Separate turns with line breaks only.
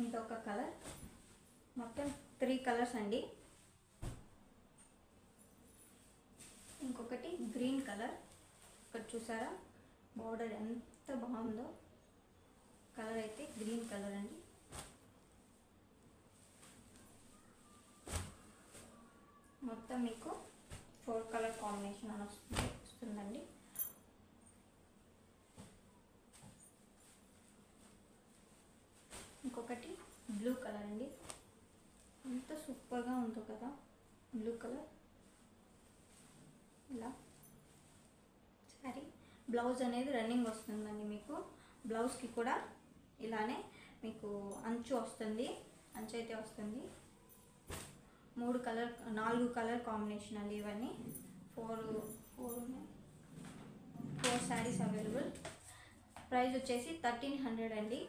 ఇంకొక కలర్, మొత్తం 3 కలర్స్ అండి. ఇంకొకటి గ్రీన్ కలర్, ఇక్కడ చూసారా బార్డర్ ఎంత బాగుందో. కలర్ అయితే గ్రీన్ కలర్ అండి. మొత్తం మీకు 4 కలర్ కాంబినేషన్ అని వస్తుందండి. ఇంకొకటి బ్లూ కలర్ అండి, ఎంత సూపర్గా ఉందో కదా బ్లూ కలర్. ఇలా సారీ బ్లౌజ్ అనేది రన్నింగ్ వస్తుందండి. మీకు బ్లౌజ్కి కూడా ఇలానే మీకు అంచు వస్తుంది, అంచు అయితే వస్తుంది. 4 కలర్ కాంబినేషన్ అండి ఇవన్నీ. 4 శారీస్ అవైలబుల్. ప్రైస్ వచ్చేసి 1300 అండి.